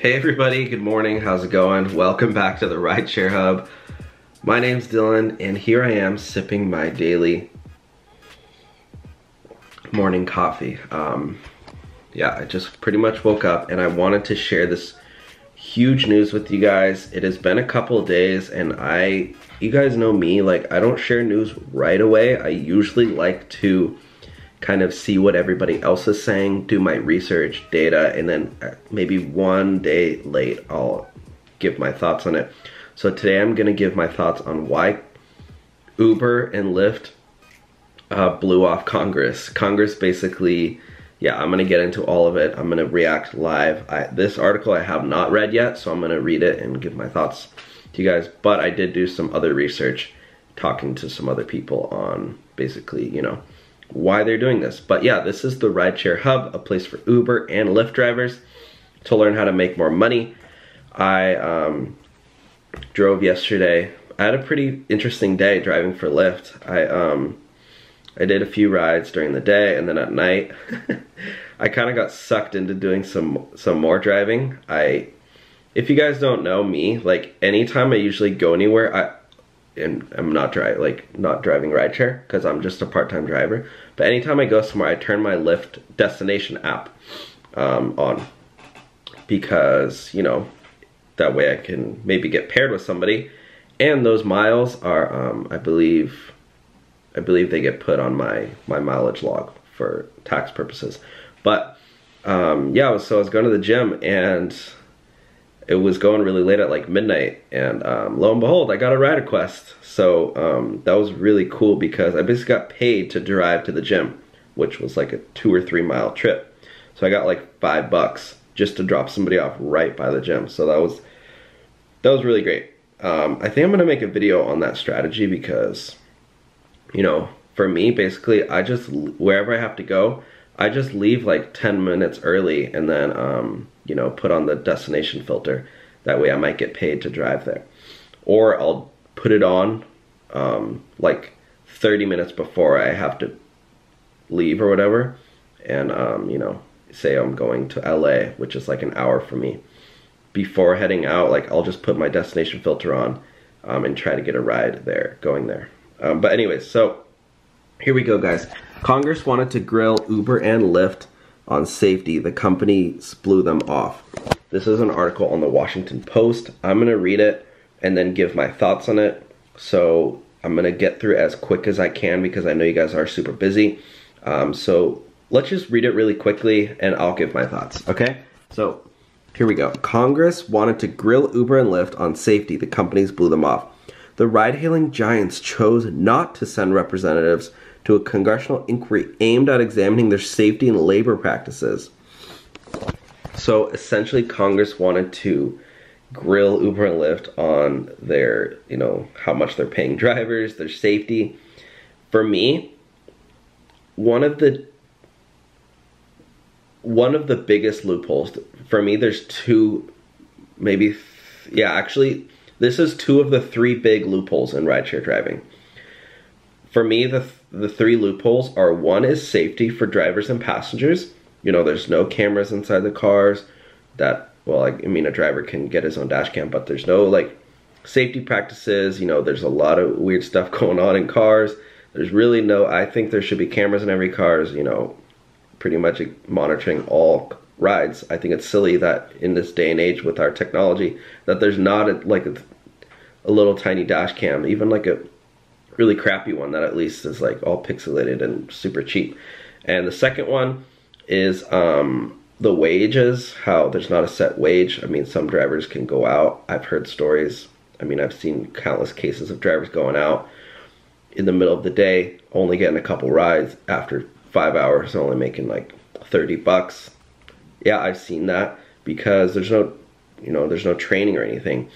Hey everybody, good morning, how's it going? Welcome back to the Rideshare Hub. My name's Dylan and here I am sipping my daily morning coffee. Yeah, I just pretty much woke up and I wanted to share this huge news with you guys. It has been a couple of days and you guys know me, like I don't share news right away. I usually like to kind of see what everybody else is saying, do my research, data, and then maybe one day late I'll give my thoughts on it. So today I'm gonna give my thoughts on why Uber and Lyft blew off Congress. Congress basically, yeah, I'm gonna get into all of it. I'm gonna react live. This article I have not read yet, so I'm gonna read it and give my thoughts to you guys, but I did do some other research, talking to some other people on basically, you know, why they're doing this. But yeah, this is the Rideshare Hub, a place for Uber and Lyft drivers to learn how to make more money. I drove yesterday. I had a pretty interesting day driving for Lyft. I did a few rides during the day, and then at night I kind of got sucked into doing some more driving. If you guys don't know me, like anytime I usually go anywhere, and I'm not driving rideshare because I'm just a part-time driver, but anytime I go somewhere I turn my Lyft destination app on, because you know, that way I can maybe get paired with somebody, and those miles are I believe they get put on my mileage log for tax purposes. But yeah, so I was going to the gym and it was going really late at like midnight, and lo and behold, I got a ride request. So that was really cool because I basically got paid to drive to the gym, which was like a 2 or 3 mile trip. So I got like $5 just to drop somebody off right by the gym. So that was really great. I think I'm gonna make a video on that strategy because, you know, for me, basically, wherever I have to go, I just leave like 10 minutes early and then, you know, put on the destination filter. That way I might get paid to drive there. Or I'll put it on like 30 minutes before I have to leave or whatever. And, you know, say I'm going to LA, which is like an hour for me. Before heading out, like I'll just put my destination filter on and try to get a ride there, going there. But anyways, so here we go, guys. Congress wanted to grill Uber and Lyft on safety. The companies blew them off. This is an article on the Washington Post. I'm gonna read it and then give my thoughts on it. So I'm gonna get through it as quick as I can because I know you guys are super busy. So let's just read it really quickly and I'll give my thoughts, okay? So here we go. Congress wanted to grill Uber and Lyft on safety. The companies blew them off. The ride-hailing giants chose not to send representatives to a congressional inquiry aimed at examining their safety and labor practices. So essentially, Congress wanted to grill Uber and Lyft on their, you know, how much they're paying drivers, their safety. For me, one of the biggest loopholes, for me, there's two, maybe, yeah, actually, this is 2 of the 3 big loopholes in rideshare driving. For me, the 3 loopholes are: 1 is safety for drivers and passengers. You know, there's no cameras inside the cars that, well, I mean, a driver can get his own dash cam, but there's no, like, safety practices. You know, there's a lot of weird stuff going on in cars. There's really no, I think there should be cameras in every car, you know, pretty much monitoring all rides. I think it's silly that in this day and age with our technology that there's not a little tiny dash cam, even like a really crappy one that at least is like all pixelated and super cheap. And the second one is the wages, how there's not a set wage. I mean, some drivers can go out. I've heard stories. I mean, I've seen countless cases of drivers going out in the middle of the day, only getting a couple rides after 5 hours, only making like $30. Yeah, I've seen that because there's no, you know, there's no training or anything.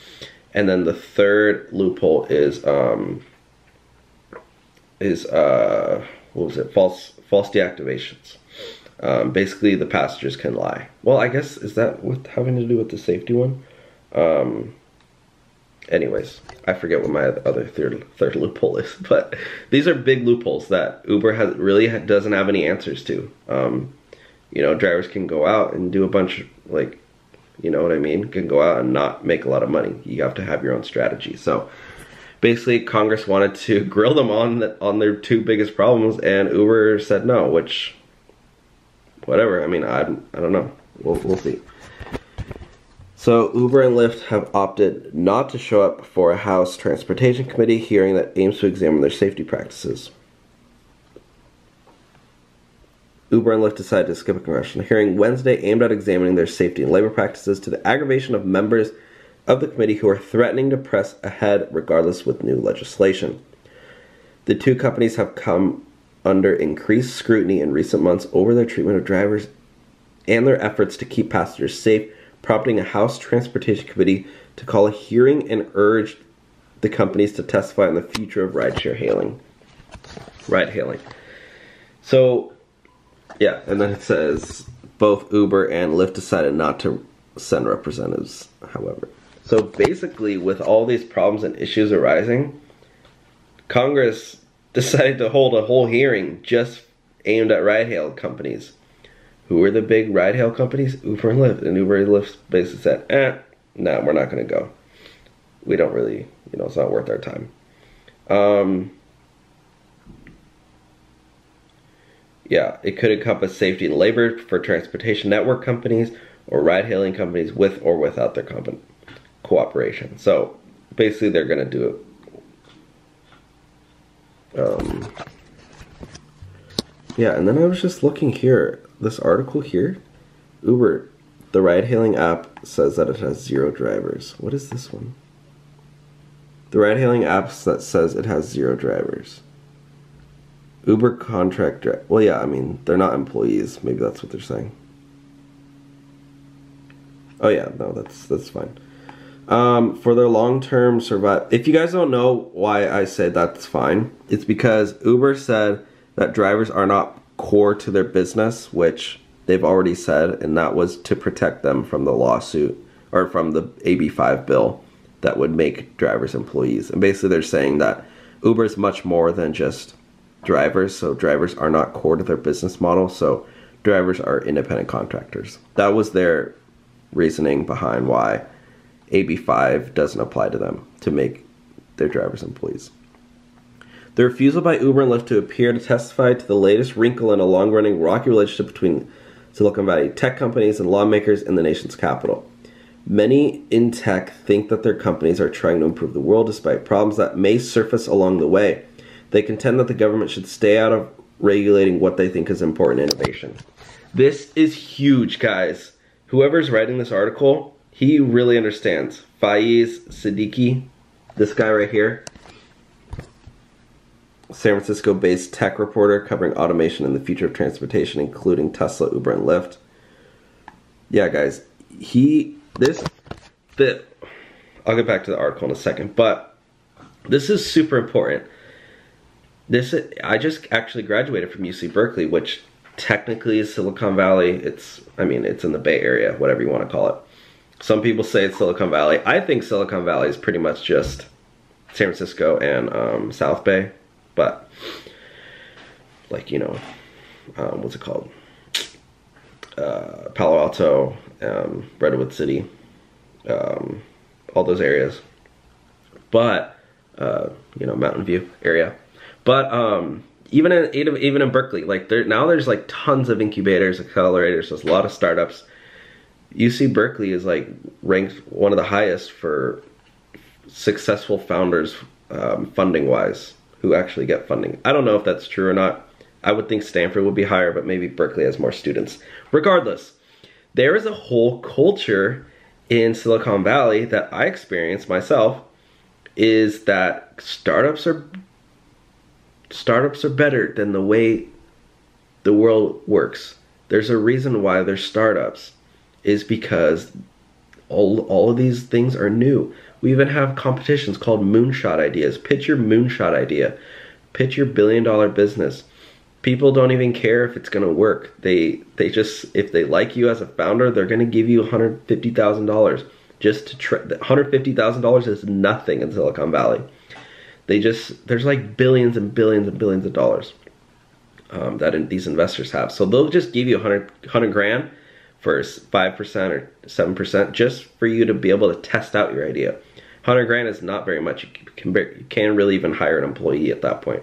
And then the third loophole is what was it? False deactivations. Basically, the passengers can lie. Well, I guess, is that having to do with the safety one? Anyways, I forget what my other third loophole is, but these are big loopholes that Uber really doesn't have any answers to. You know, drivers can go out and do a bunch of, like, you know what I mean, can go out and not make a lot of money. You have to have your own strategy. So basically Congress wanted to grill them on their two biggest problems, and Uber said no, which, whatever. I mean, I don't know. We'll see. So Uber and Lyft have opted not to show up for a House Transportation Committee hearing that aims to examine their safety practices. Uber and Lyft decided to skip a congressional hearing Wednesday aimed at examining their safety and labor practices, to the aggravation of members of the committee who are threatening to press ahead regardless with new legislation. The two companies have come under increased scrutiny in recent months over their treatment of drivers and their efforts to keep passengers safe, prompting a House Transportation Committee to call a hearing and urge the companies to testify on the future of rideshare hailing. Ride hailing. So, yeah, and then it says both Uber and Lyft decided not to send representatives, however. So basically, with all these problems and issues arising, Congress decided to hold a whole hearing just aimed at ride-hail companies. Who are the big ride-hail companies? Uber and Lyft. And Uber and Lyft basically said, no, we're not going to go. We don't really, it's not worth our time. Yeah, it could encompass safety and labor for transportation network companies or ride-hailing companies with or without their cooperation. So basically they're going to do it. Yeah, and then I was just looking here. This article here, Uber, the ride-hailing app, says that it has 0 drivers. What is this one? The ride-hailing app that says it has 0 drivers. Uber contract well, yeah, I mean, they're not employees. Maybe that's what they're saying. Oh yeah, no, that's fine. For their long-term survival, if you guys don't know why I say that's fine, it's because Uber said that drivers are not core to their business, which they've already said, and that was to protect them from the lawsuit, or from the AB5 bill that would make drivers employees. And basically they're saying that Uber is much more than just drivers, so drivers are not core to their business model, so drivers are independent contractors. That was their reasoning behind why AB5 doesn't apply to them, to make their drivers employees. The refusal by Uber and Lyft to appear to testify to the latest wrinkle in a long-running rocky relationship between Silicon Valley tech companies and lawmakers in the nation's capital. Many in tech think that their companies are trying to improve the world despite problems that may surface along the way. They contend that the government should stay out of regulating what they think is important innovation. This is huge, guys. Whoever's writing this article, he really understands. Faiz Siddiqui, this guy right here, San Francisco-based tech reporter covering automation and the future of transportation, including Tesla, Uber, and Lyft. Yeah, guys, I'll get back to the article in a second, but this is super important. I just actually graduated from UC Berkeley, which technically is Silicon Valley. It's in the Bay Area, whatever you want to call it. Some people say it's Silicon Valley. I think Silicon Valley is pretty much just San Francisco and South Bay. But, like, what's it called? Palo Alto, Redwood City, all those areas. But, Mountain View area. But, even in Berkeley, like, there's like tons of incubators, accelerators, there's a lot of startups. UC Berkeley is like ranked one of the highest for successful founders, funding-wise, who actually get funding. I don't know if that's true or not. I would think Stanford would be higher, but maybe Berkeley has more students. Regardless, there is a whole culture in Silicon Valley that I experienced myself, is that startups are better than the way the world works. There's a reason why they're startups, is because all of these things are new. We even have competitions called moonshot ideas. Pitch your moonshot idea. Pitch your billion-dollar business. People don't even care if it's going to work. They just, if they like you as a founder, they're going to give you $150,000 just to try. $150,000 is nothing in Silicon Valley. There's like billions and billions and billions of dollars that these investors have. So they'll just give you 100 grand for 5% or 7% just for you to be able to test out your idea. 100 grand is not very much. You can't really even hire an employee at that point.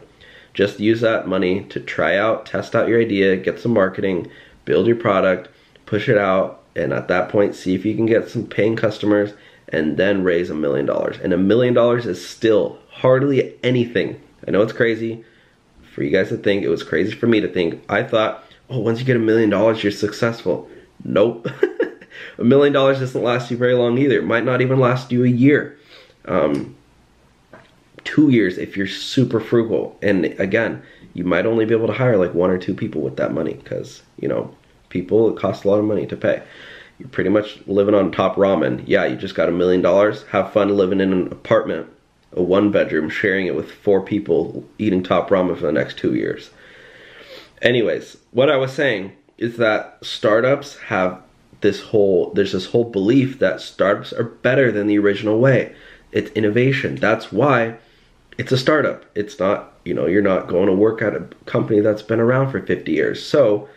Just use that money to try out, test out your idea, get some marketing, build your product, push it out, and at that point, see if you can get some paying customers, and then raise $1 million. And $1 million is still hardly anything. I know it's crazy for you guys to think. It was crazy for me to think. I thought, oh, once you get $1 million, you're successful. Nope. $1 million doesn't last you very long either. It might not even last you a year. 2 years if you're super frugal. And again, you might only be able to hire like 1 or 2 people with that money, because, you know, people, it costs a lot of money to pay. You're pretty much living on top ramen. Yeah, you just got $1 million. Have fun living in an apartment, a 1-bedroom, sharing it with 4 people, eating top ramen for the next 2 years. Anyways, what I was saying is that startups have there's this whole belief that startups are better than the original way. It's innovation. That's why it's a startup. It's not, you know, you're not going to work at a company that's been around for 50 years. So,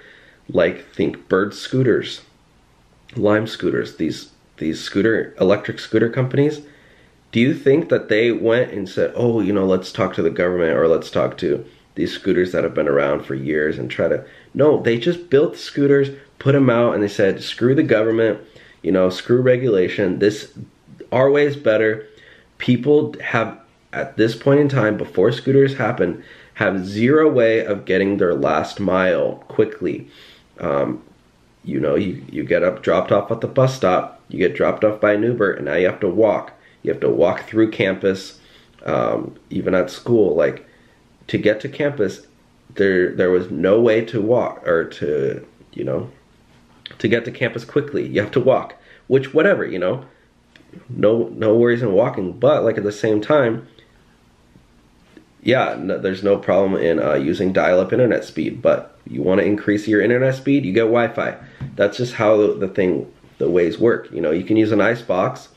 like, think Bird scooters, Lime scooters, these electric scooter companies. Do you think that they went and said, oh, you know, let's talk to the government, or let's talk to these scooters that have been around for years and try to... No, they just built scooters, put them out, and they said, screw the government, you know, screw regulation. Our way is better. People have, at this point in time, before scooters happen, have zero way of getting their last mile quickly. You know, you get dropped off at the bus stop, you get dropped off by an Uber, and now you have to walk. You have to walk through campus, even at school. Like, to get to campus, there was no way to walk, or to, you know, to get to campus quickly. You have to walk, which, whatever, you know, no worries in walking. But like, at the same time, yeah, no, there's no problem in using dial-up internet speed. But you want to increase your internet speed, you get Wi-Fi. That's just how the ways work. You know, you can use an ice box,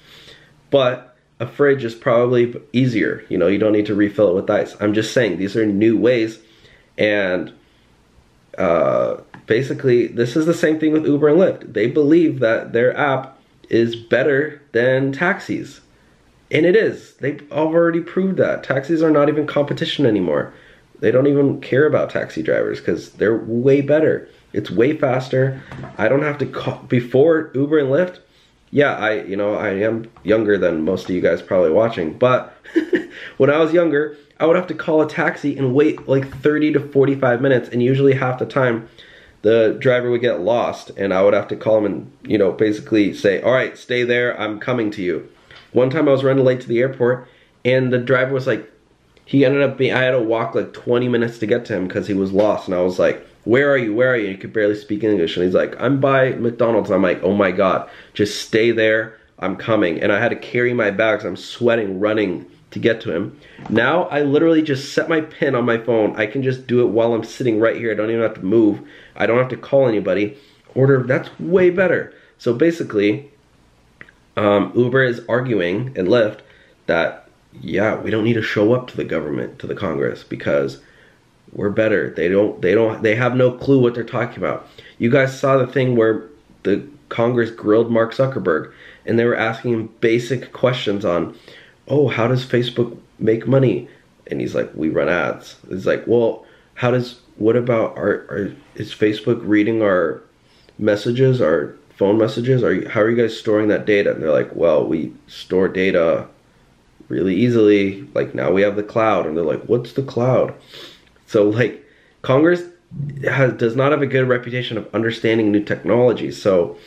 but a fridge is probably easier. You know, you don't need to refill it with ice. I'm just saying, these are new ways. And basically, this is the same thing with Uber and Lyft. They believe that their app is better than taxis. And it is. They've already proved that. Taxis are not even competition anymore. They don't even care about taxi drivers because they're way better. It's way faster. I don't have to call. Before Uber and Lyft, yeah, I am younger than most of you guys probably watching, but when I was younger, I would have to call a taxi and wait like 30 to 45 minutes, and usually half the time the driver would get lost, and I would have to call him and, you know, basically say, all right, stay there, I'm coming to you. One time I was running late to the airport, and the driver was like, he ended up being, I had to walk like 20 minutes to get to him because he was lost, and I was like, where are you, where are you? And he could barely speak English, and he's like, I'm by McDonald's. I'm like, oh my God, just stay there, I'm coming. And I had to carry my bags, I'm sweating, running to get to him. Now I literally just set my pin on my phone. I can just do it while I'm sitting right here. I don't even have to move. I don't have to call anybody. Order, that's way better. So basically, Uber is arguing, and Lyft, that, yeah, we don't need to show up to the government, to the Congress, because we're better. They have no clue what they're talking about. You guys saw the thing where the Congress grilled Mark Zuckerberg, and they were asking him basic questions on, oh, how does Facebook make money? And he's like, we run ads. It's like, well, what about is Facebook reading our messages, our phone messages? How are you guys storing that data? And they're like, well, we store data really easily. Like, now we have the cloud. And they're like, what's the cloud? So, like, Congress does not have a good reputation of understanding new technology. So,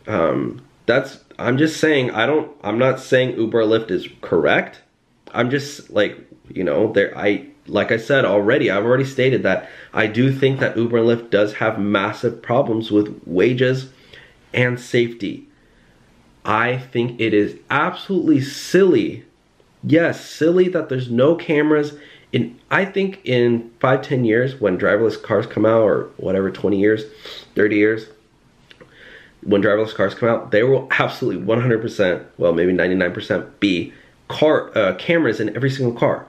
I'm just saying, I'm not saying Uber or Lyft is correct. I'm just, like, you know, like I said already, I've already stated that I do think that Uber and Lyft does have massive problems with wages and safety. I think it is absolutely silly, yes, silly, that there's no cameras. I think in 5-10 years, when driverless cars come out, or whatever, 20 years, 30 years, when driverless cars come out, there will absolutely 100%, well, maybe 99% be cameras in every single car.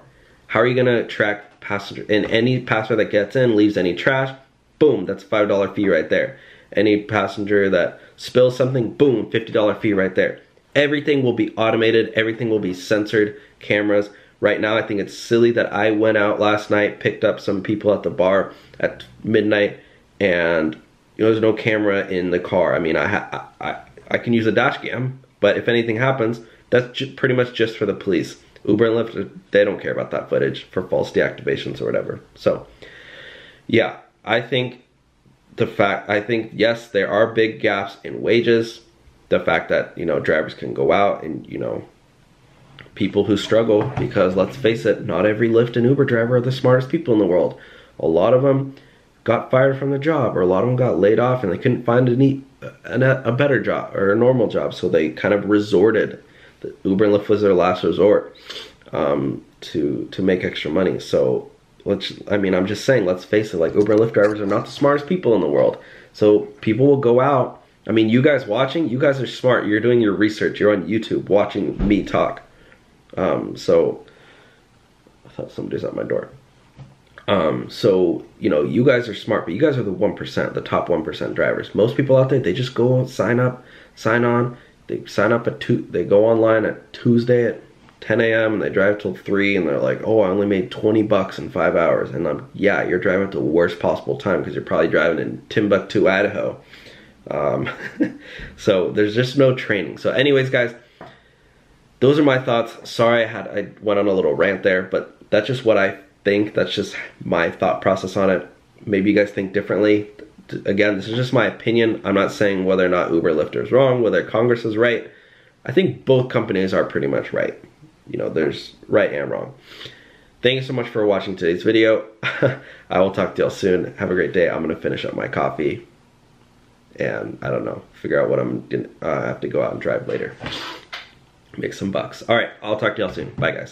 How are you gonna track passenger? And any passenger that gets in, leaves any trash, boom, that's a $5 fee right there. Any passenger that spills something, boom, $50 fee right there. Everything will be automated, everything will be censored, cameras. Right now, I think it's silly that I went out last night, picked up some people at the bar at midnight, and there's no camera in the car. I mean, I can use a dash cam, but if anything happens, that's pretty much just for the police. Uber and Lyft, they don't care about that footage for false deactivations or whatever. So, yeah, I think yes, there are big gaps in wages. The fact that, you know, drivers can go out and, you know, people who struggle, because let's face it, not every Lyft and Uber driver are the smartest people in the world. A lot of them got fired from their job, or a lot of them got laid off and they couldn't find a better job or a normal job, so they kind of resorted. The Uber and Lyft was their last resort to make extra money. So I'm just saying, let's face it, like, Uber and Lyft drivers are not the smartest people in the world. So people will go out. I mean, you guys watching, you guys are smart. You're doing your research. You're on YouTube watching me talk. So I thought somebody's at my door. So, you know, you guys are smart, but you guys are the 1%, the top 1% drivers. Most people out there, they just go sign up, sign on. They sign up they go online at Tuesday at 10 a.m. and they drive till 3, and they're like, oh, I only made 20 bucks in 5 hours. And yeah, you're driving at the worst possible time, because you're probably driving in Timbuktu, Idaho. So there's just no training. So anyways, guys, those are my thoughts. Sorry I went on a little rant there, but that's just what I think. That's just my thought process on it. Maybe you guys think differently. Again, this is just my opinion. I'm not saying whether or not Uber, Lyft is wrong, whether Congress is right. I think both companies are pretty much right. You know, there's right and wrong. Thank you so much for watching today's video. I will talk to y'all soon. Have a great day. I'm gonna finish up my coffee and, I don't know, figure out what I have to go out and drive later. Make some bucks. All right, I'll talk to y'all soon. Bye, guys.